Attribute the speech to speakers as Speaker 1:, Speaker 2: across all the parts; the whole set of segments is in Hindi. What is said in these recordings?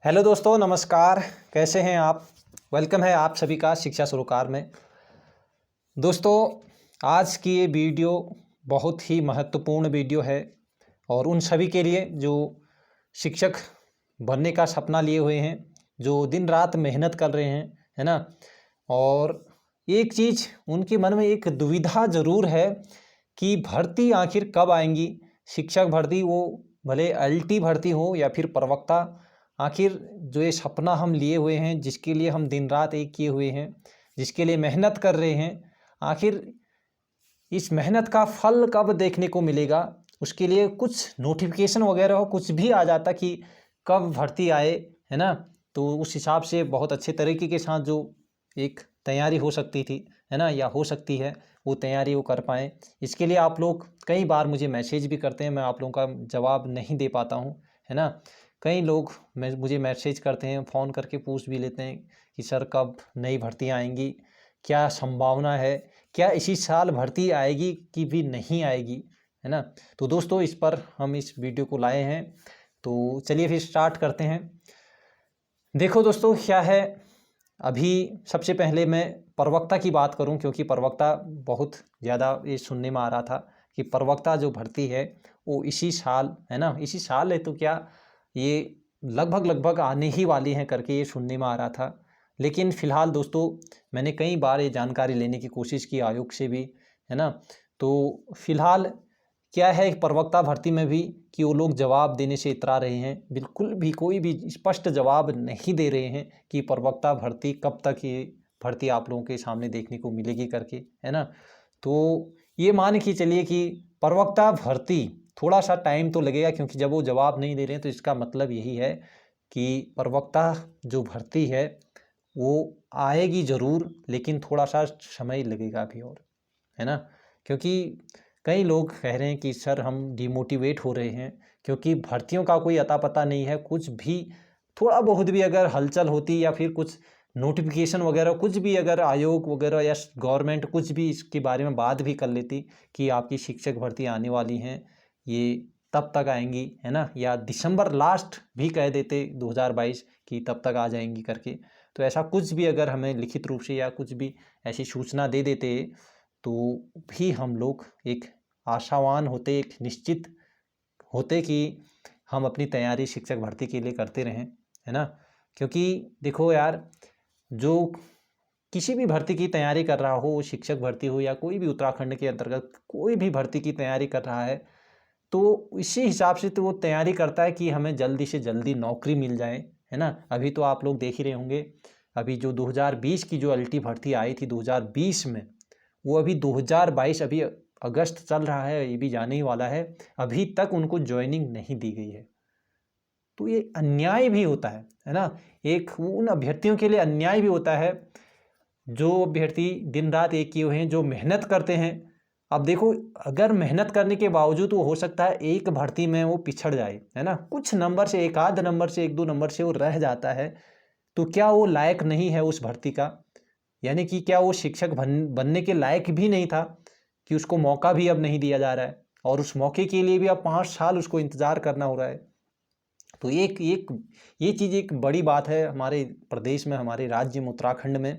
Speaker 1: हेलो दोस्तों, नमस्कार। कैसे हैं आप? वेलकम है आप सभी का शिक्षा सरोकार में। दोस्तों, आज की ये वीडियो बहुत ही महत्वपूर्ण वीडियो है और उन सभी के लिए जो शिक्षक बनने का सपना लिए हुए हैं, जो दिन रात मेहनत कर रहे हैं, है ना। और एक चीज़ उनके मन में एक दुविधा ज़रूर है कि भर्ती आखिर कब आएंगी। शिक्षक भर्ती, वो भले एलटी भर्ती हो या फिर प्रवक्ता, आखिर जो ये सपना हम लिए हुए हैं, जिसके लिए हम दिन रात एक किए हुए हैं, जिसके लिए मेहनत कर रहे हैं, आखिर इस मेहनत का फल कब देखने को मिलेगा। उसके लिए कुछ नोटिफिकेशन वगैरह हो, कुछ भी आ जाता कि कब भर्ती आए, है ना। तो उस हिसाब से बहुत अच्छे तरीके के साथ जो एक तैयारी हो सकती थी, है ना, या हो सकती है, वो तैयारी वो कर पाएँ। इसके लिए आप लोग कई बार मुझे मैसेज भी करते हैं, मैं आप लोगों का जवाब नहीं दे पाता हूँ, है ना। कई लोग मुझे मैसेज करते हैं, फ़ोन करके पूछ भी लेते हैं कि सर कब नई भर्तियाँ आएंगी, क्या संभावना है, क्या इसी साल भर्ती आएगी कि भी नहीं आएगी, है ना। तो दोस्तों, इस पर हम इस वीडियो को लाए हैं, तो चलिए फिर स्टार्ट करते हैं। देखो दोस्तों, क्या है, अभी सबसे पहले मैं प्रवक्ता की बात करूं, क्योंकि प्रवक्ता बहुत ज़्यादा ये सुनने में आ रहा था कि प्रवक्ता जो भर्ती है वो इसी साल, है ना, इसी साल है तो क्या ये लगभग लगभग आने ही वाली हैं करके ये सुनने में आ रहा था। लेकिन फ़िलहाल दोस्तों, मैंने कई बार ये जानकारी लेने की कोशिश की आयोग से भी, है ना। तो फ़िलहाल क्या है प्रवक्ता भर्ती में भी कि वो लोग जवाब देने से इतरा रहे हैं, बिल्कुल भी कोई भी स्पष्ट जवाब नहीं दे रहे हैं कि प्रवक्ता भर्ती कब तक ये भर्ती आप लोगों के सामने देखने को मिलेगी करके, है ना। तो ये मान के चलिए कि प्रवक्ता भर्ती थोड़ा सा टाइम तो लगेगा, क्योंकि जब वो जवाब नहीं दे रहे हैं तो इसका मतलब यही है कि प्रवक्ता जो भर्ती है वो आएगी ज़रूर, लेकिन थोड़ा सा समय लगेगा अभी और, है ना। क्योंकि कई लोग कह रहे हैं कि सर हम डिमोटिवेट हो रहे हैं, क्योंकि भर्तियों का कोई अता पता नहीं है। कुछ भी थोड़ा बहुत भी अगर हलचल होती या फिर कुछ नोटिफिकेशन वगैरह कुछ भी अगर आयोग वगैरह या गवर्नमेंट कुछ भी इसके बारे में बात भी कर लेती कि आपकी शिक्षक भर्ती आने वाली हैं, ये तब तक आएंगी, है ना, या दिसंबर लास्ट भी कह देते 2022 कि तब तक आ जाएंगी करके, तो ऐसा कुछ भी अगर हमें लिखित रूप से या कुछ भी ऐसी सूचना दे देते तो भी हम लोग एक आशावान होते, एक निश्चित होते कि हम अपनी तैयारी शिक्षक भर्ती के लिए करते रहें, है ना। क्योंकि देखो यार, जो किसी भी भर्ती की तैयारी कर रहा हो, वो शिक्षक भर्ती हो या कोई भी उत्तराखंड के अंतर्गत कोई भी भर्ती की तैयारी कर रहा है, तो इसी हिसाब से तो वो तैयारी करता है कि हमें जल्दी से जल्दी नौकरी मिल जाए, है ना। अभी तो आप लोग देख ही रहे होंगे, अभी जो 2020 की जो एलटी भर्ती आई थी 2020 में, वो अभी 2022 अभी अगस्त चल रहा है, ये भी जाने ही वाला है, अभी तक उनको ज्वाइनिंग नहीं दी गई है। तो ये अन्याय भी होता है ना। एक उन अभ्यर्थियों के लिए अन्याय भी होता है जो अभ्यर्थी दिन रात एक किए हुए हैं, जो मेहनत करते हैं। अब देखो, अगर मेहनत करने के बावजूद वो हो सकता है एक भर्ती में वो पिछड़ जाए, है ना, कुछ नंबर से, एक आध नंबर से, एक दो नंबर से वो रह जाता है, तो क्या वो लायक नहीं है उस भर्ती का? यानी कि क्या वो शिक्षक बनने के लायक भी नहीं था कि उसको मौका भी अब नहीं दिया जा रहा है, और उस मौके के लिए भी अब 5 साल उसको इंतज़ार करना हो रहा है। तो एक एक ये चीज़ एक बड़ी बात है हमारे प्रदेश में, हमारे राज्य में, उत्तराखंड में,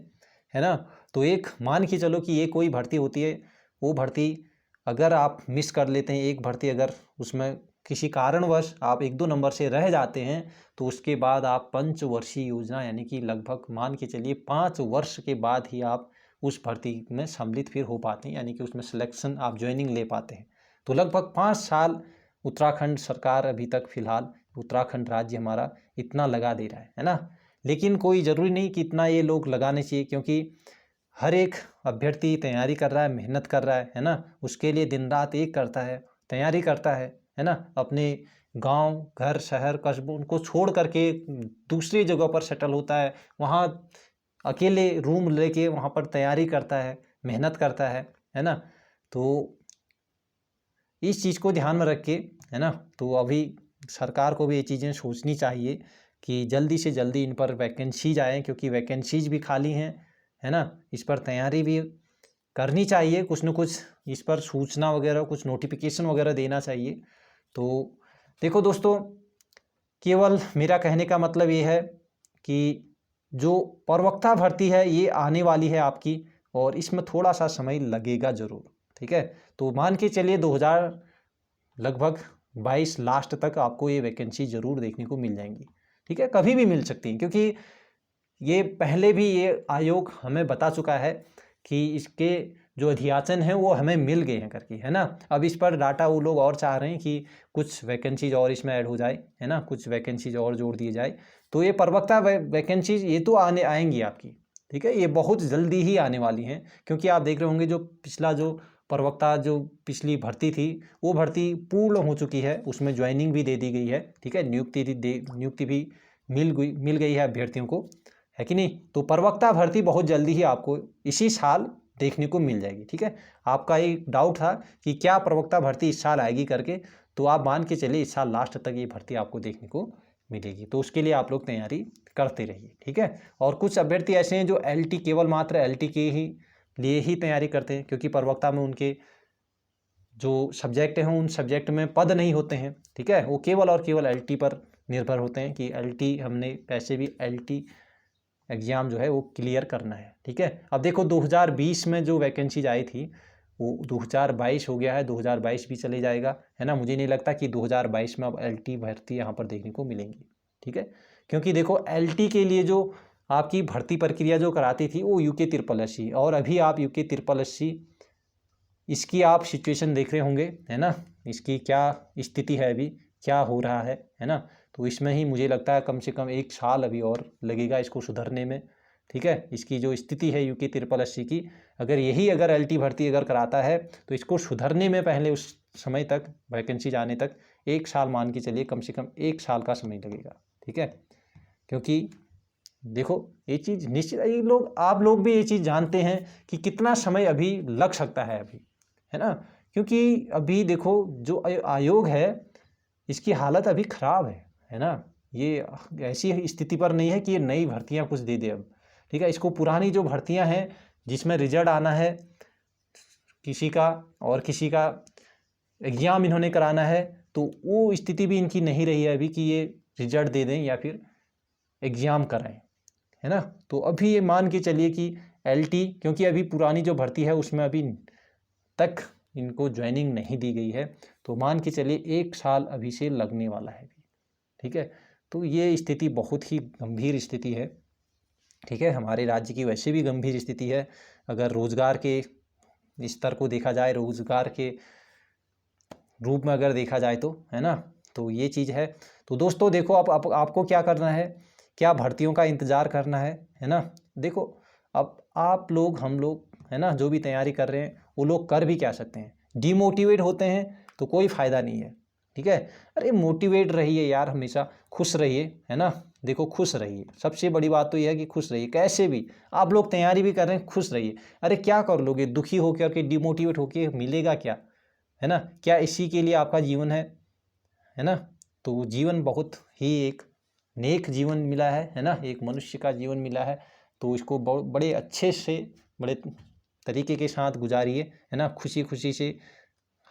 Speaker 1: है ना। तो एक मान के चलो कि ये कोई भर्ती होती है, वो भर्ती अगर आप मिस कर लेते हैं, एक भर्ती अगर उसमें किसी कारणवश आप एक दो नंबर से रह जाते हैं, तो उसके बाद आप पंचवर्षीय योजना, यानी कि लगभग मान के चलिए 5 वर्ष के बाद ही आप उस भर्ती में सम्मिलित फिर हो पाते हैं, यानी कि उसमें सिलेक्शन, आप ज्वाइनिंग ले पाते हैं। तो लगभग 5 साल उत्तराखंड सरकार अभी तक फ़िलहाल, उत्तराखंड राज्य हमारा इतना लगा दे रहा है ना। लेकिन कोई ज़रूरी नहीं कि इतना ये लोग लगाने चाहिए, क्योंकि हर एक अभ्यर्थी तैयारी कर रहा है, मेहनत कर रहा है ना, उसके लिए दिन रात एक करता है, तैयारी करता है ना। अपने गांव, घर, शहर, कस्बों उनको छोड़ करके दूसरी जगह पर सेटल होता है, वहाँ अकेले रूम लेके वहाँ पर तैयारी करता है, मेहनत करता है ना। तो इस चीज़ को ध्यान में रख के, है ना, तो अभी सरकार को भी ये चीज़ें सोचनी चाहिए कि जल्दी से जल्दी इन पर वैकेंसीज आएँ, क्योंकि वैकेंसीज भी खाली हैं, है ना। इस पर तैयारी भी करनी चाहिए, कुछ न कुछ इस पर सूचना वगैरह, कुछ नोटिफिकेशन वगैरह देना चाहिए। तो देखो दोस्तों, केवल मेरा कहने का मतलब ये है कि जो प्रवक्ता भर्ती है ये आने वाली है आपकी, और इसमें थोड़ा सा समय लगेगा ज़रूर। ठीक है, तो मान के चलिए 2000 लगभग 22 लास्ट तक आपको ये वैकेंसी ज़रूर देखने को मिल जाएंगी। ठीक है, कभी भी मिल सकती हैं, क्योंकि ये पहले भी ये आयोग हमें बता चुका है कि इसके जो अध्याचन हैं वो हमें मिल गए हैं करके, है ना। अब इस पर डाटा वो लोग और चाह रहे हैं कि कुछ वैकेंसीज और इसमें ऐड हो जाए, है ना, कुछ वैकेंसीज और जोड़ दिए जाए। तो ये प्रवक्ता वैकेंसीज ये तो आएंगी आपकी। ठीक है, ये बहुत जल्दी ही आने वाली हैं, क्योंकि आप देख रहे होंगे जो पिछला जो प्रवक्ता जो पिछली भर्ती थी वो भर्ती पूर्ण हो चुकी है, उसमें ज्वाइनिंग भी दे दी गई है। ठीक है, नियुक्ति भी मिल गई है अभ्यर्थियों को, है कि नहीं। तो प्रवक्ता भर्ती बहुत जल्दी ही आपको इसी साल देखने को मिल जाएगी। ठीक है, आपका एक डाउट था कि क्या प्रवक्ता भर्ती इस साल आएगी करके, तो आप मान के चलिए इस साल लास्ट तक ये भर्ती आपको देखने को मिलेगी। तो उसके लिए आप लोग तैयारी करते रहिए। ठीक है, और कुछ अभ्यर्थी ऐसे हैं जो LT केवल मात्र LT के ही लिए ही तैयारी करते हैं, क्योंकि प्रवक्ता में उनके जो सब्जेक्ट हैं उन सब्जेक्ट में पद नहीं होते हैं। ठीक है, वो केवल और केवल LT पर निर्भर होते हैं कि LT हमने कैसे भी LT एग्ज़ाम जो है वो क्लियर करना है। ठीक है, अब देखो 2020 में जो वैकेंसीज आई थी वो 2022 हो गया है, 2022 भी चले जाएगा, है ना। मुझे नहीं लगता कि 2022 में अब LT भर्ती यहाँ पर देखने को मिलेंगी। ठीक है, क्योंकि देखो LT के लिए जो आपकी भर्ती प्रक्रिया जो कराती थी वो UK SSSC, और अभी आप UK SSSC इसकी आप सिचुएशन देख रहे होंगे, है ना, इसकी क्या स्थिति है, अभी क्या हो रहा है ना। तो इसमें ही मुझे लगता है कम से कम 1 साल अभी और लगेगा इसको सुधरने में। ठीक है, इसकी जो स्थिति है UK SSSC की, अगर LT भर्ती अगर कराता है तो इसको सुधरने में पहले उस समय तक वैकेंसी जाने तक 1 साल मान के चलिए, कम से कम 1 साल का समय लगेगा। ठीक है, क्योंकि देखो ये चीज़ निश्चित, आप लोग भी ये चीज़ जानते हैं कि कितना समय अभी लग सकता है अभी, है ना। क्योंकि अभी देखो जो आयोग है इसकी हालत अभी ख़राब है ना। ये ऐसी स्थिति पर नहीं है कि ये नई भर्तियां कुछ दे दे अब। ठीक है, इसको पुरानी जो भर्तियां हैं जिसमें रिजल्ट आना है किसी का और किसी का एग्ज़ाम इन्होंने कराना है, तो वो स्थिति भी इनकी नहीं रही है अभी कि ये रिजल्ट दे दें या फिर एग्ज़ाम कराएं, है ना। तो अभी ये मान के चलिए कि LT, क्योंकि अभी पुरानी जो भर्ती है उसमें अभी तक इनको ज्वाइनिंग नहीं दी गई है, तो मान के चलिए 1 साल अभी से लगने वाला है अभी। ठीक है, तो ये स्थिति बहुत ही गंभीर स्थिति है। ठीक है, हमारे राज्य की वैसे भी गंभीर स्थिति है। अगर रोज़गार के स्तर को देखा जाए, रोज़गार के रूप में अगर देखा जाए तो, है ना, तो ये चीज़ है। तो दोस्तों देखो आपको क्या करना है, क्या भर्तियों का इंतज़ार करना है ना। देखो अब आप लोग, हम लोग, है ना, जो भी तैयारी कर रहे हैं वो लोग कर भी क्या सकते हैं, डिमोटिवेट होते हैं तो कोई फ़ायदा नहीं है। ठीक है, अरे मोटिवेट रहिए यार, हमेशा खुश रहिए, है ना। देखो खुश रहिए, सबसे बड़ी बात तो यह है कि खुश रहिए। कैसे भी आप लोग तैयारी भी कर रहे हैं, खुश रहिए। अरे क्या कर लोगे दुखी होकर के, डिमोटिवेट होकर मिलेगा क्या, है ना। क्या इसी के लिए आपका जीवन है ना। तो जीवन बहुत ही एक नेक जीवन मिला है ना, एक मनुष्य का जीवन मिला है, तो इसको बड़े अच्छे से, बड़े तरीके के साथ गुजारिए, है ना। खुशी खुशी से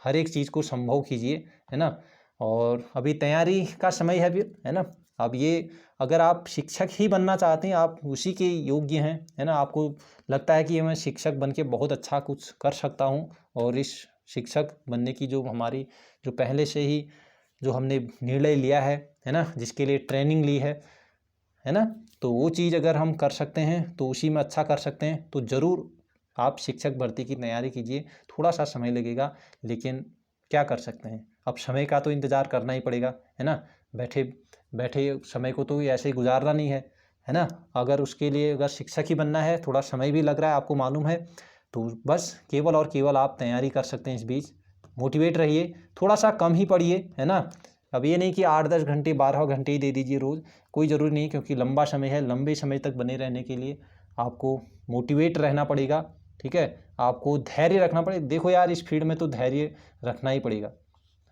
Speaker 1: हर एक चीज़ को संभव कीजिए, है ना। और अभी तैयारी का समय है फिर, है ना। अब ये अगर आप शिक्षक ही बनना चाहते हैं, आप उसी के योग्य हैं, है ना, आपको लगता है कि मैं शिक्षक बन के बहुत अच्छा कुछ कर सकता हूँ, और इस शिक्षक बनने की जो हमारी जो पहले से ही जो हमने निर्णय लिया है ना, जिसके लिए ट्रेनिंग ली है ना, तो वो चीज़ अगर हम कर सकते हैं तो उसी में अच्छा कर सकते हैं। तो ज़रूर आप शिक्षक भर्ती की तैयारी कीजिए, थोड़ा सा समय लगेगा, लेकिन क्या कर सकते हैं, अब समय का तो इंतज़ार करना ही पड़ेगा, है ना। बैठे बैठे समय को तो ऐसे ही गुजारना नहीं है ना। अगर उसके लिए अगर शिक्षक ही बनना है, थोड़ा समय भी लग रहा है, आपको मालूम है, तो बस केवल और केवल आप तैयारी कर सकते हैं। इस बीच मोटिवेट रहिए, थोड़ा सा कम ही पढ़िए, है ना। अब ये नहीं कि 8-10 घंटे 12 घंटे ही दे दीजिए रोज़, कोई ज़रूरी नहीं, क्योंकि लंबा समय है। लंबे समय तक बने रहने के लिए आपको मोटिवेट रहना पड़ेगा। ठीक है, आपको धैर्य रखना पड़ेगा। देखो यार, इस फील्ड में तो धैर्य रखना ही पड़ेगा,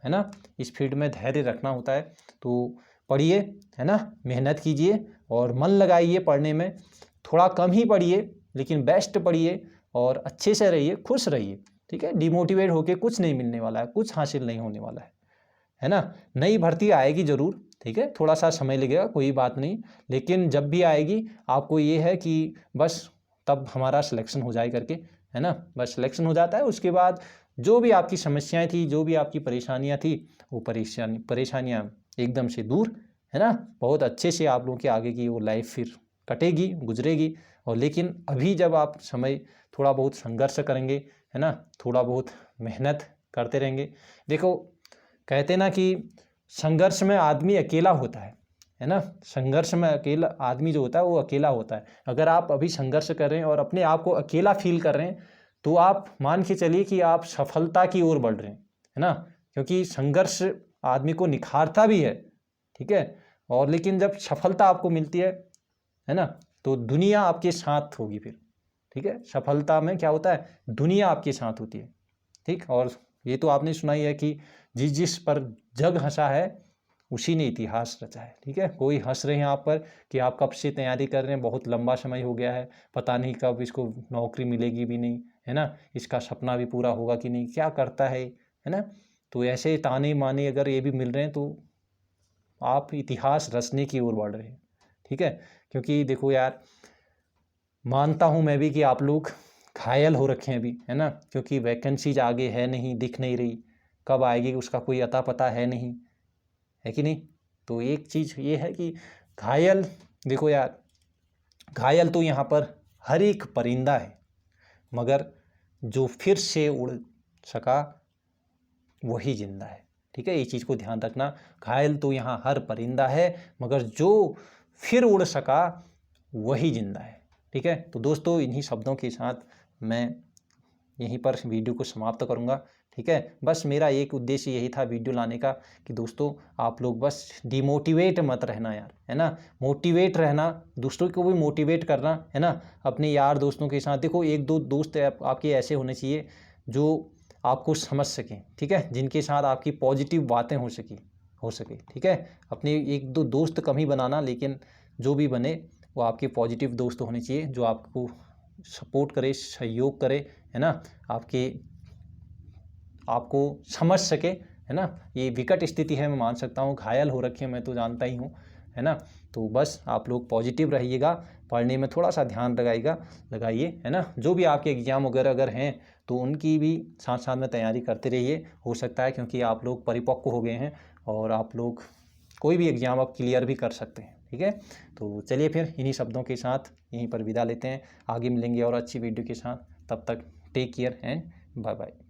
Speaker 1: है ना। इस फील्ड में धैर्य रखना होता है। तो पढ़िए, है ना, मेहनत कीजिए और मन लगाइए पढ़ने में। थोड़ा कम ही पढ़िए लेकिन बेस्ट पढ़िए और अच्छे से रहिए, खुश रहिए। ठीक है, डिमोटिवेट होके कुछ नहीं मिलने वाला है, कुछ हासिल नहीं होने वाला है ना। नई भर्ती आएगी ज़रूर, ठीक है, थोड़ा सा समय लगेगा, कोई बात नहीं, लेकिन जब भी आएगी आपको ये है कि बस तब हमारा सिलेक्शन हो जाए करके, है ना। बस सिलेक्शन हो जाता है, उसके बाद जो भी आपकी समस्याएं थी, जो भी आपकी परेशानियां थी, वो परेशानियां एकदम से दूर, है ना। बहुत अच्छे से आप लोगों की आगे की वो लाइफ फिर कटेगी, गुजरेगी। और लेकिन अभी जब आप समय थोड़ा बहुत संघर्ष करेंगे, है ना, थोड़ा बहुत मेहनत करते रहेंगे। देखो कहते ना कि संघर्ष में आदमी अकेला होता है ना। संघर्ष में अकेला आदमी जो होता है वो अकेला होता है। अगर आप अभी संघर्ष कर रहे हैं और अपने आप को अकेला फील कर रहे हैं, तो आप मान के चलिए कि आप सफलता की ओर बढ़ रहे हैं, है ना। क्योंकि संघर्ष आदमी को निखारता भी है, ठीक है। और लेकिन जब सफलता आपको मिलती है ना, तो दुनिया आपके साथ होगी फिर, ठीक है। सफलता में क्या होता है, दुनिया आपके साथ होती है, ठीक। और ये तो आपने सुना ही है कि जिस जिस पर जग हंसा है उसी ने इतिहास रचा है, ठीक है। कोई हंस रहे हैं आप पर कि आप कब से तैयारी कर रहे हैं, बहुत लंबा समय हो गया है, पता नहीं कब इसको नौकरी मिलेगी भी नहीं, है ना, इसका सपना भी पूरा होगा कि नहीं, क्या करता है ना। तो ऐसे ताने माने अगर ये भी मिल रहे हैं तो आप इतिहास रचने की ओर बढ़ रहे हैं, ठीक है। क्योंकि देखो यार, मानता हूँ मैं भी कि आप लोग घायल हो रखे हैं अभी, है ना, क्योंकि वैकेंसीज आगे है नहीं, दिख नहीं रही, कब आएगी उसका कोई अता पता है नहीं, है कि नहीं। तो एक चीज़ ये है कि घायल, देखो यार, घायल तो यहाँ पर हर एक परिंदा है, मगर जो फिर से उड़ सका वही जिंदा है, ठीक है। ये चीज़ को ध्यान रखना, घायल तो यहाँ हर परिंदा है, मगर जो फिर उड़ सका वही जिंदा है, ठीक है। तो दोस्तों इन्हीं शब्दों के साथ मैं यहीं पर वीडियो को समाप्त करूंगा, ठीक है। बस मेरा एक उद्देश्य यही था वीडियो लाने का कि दोस्तों आप लोग बस डिमोटिवेट मत रहना यार, है ना। मोटिवेट रहना, दूसरों को भी मोटिवेट करना, है ना। अपने यार दोस्तों के साथ, देखो एक दो दोस्त आपके ऐसे होने चाहिए जो आपको समझ सकें, ठीक है, जिनके साथ आपकी पॉजिटिव बातें हो सके, ठीक है। अपने एक दो दोस्त कम ही बनाना, लेकिन जो भी बने वो आपके पॉजिटिव दोस्त होने चाहिए, जो आपको सपोर्ट करे, सहयोग करे, है ना, आपको समझ सके, है ना। ये विकट स्थिति है, मैं मान सकता हूँ, घायल हो रखी है, मैं तो जानता ही हूँ, है ना। तो बस आप लोग पॉजिटिव रहिएगा, पढ़ने में थोड़ा सा ध्यान लगाइए, है ना। जो भी आपके एग्ज़ाम वगैरह अगर हैं तो उनकी भी साथ साथ में तैयारी करते रहिए। हो सकता है क्योंकि आप लोग परिपक्व हो गए हैं और आप लोग कोई भी एग्ज़ाम आप क्लियर भी कर सकते हैं, ठीक है। तो चलिए फिर इन्हीं शब्दों के साथ यहीं पर विदा लेते हैं, आगे मिलेंगे और अच्छी वीडियो के साथ। तब तक take care and bye bye.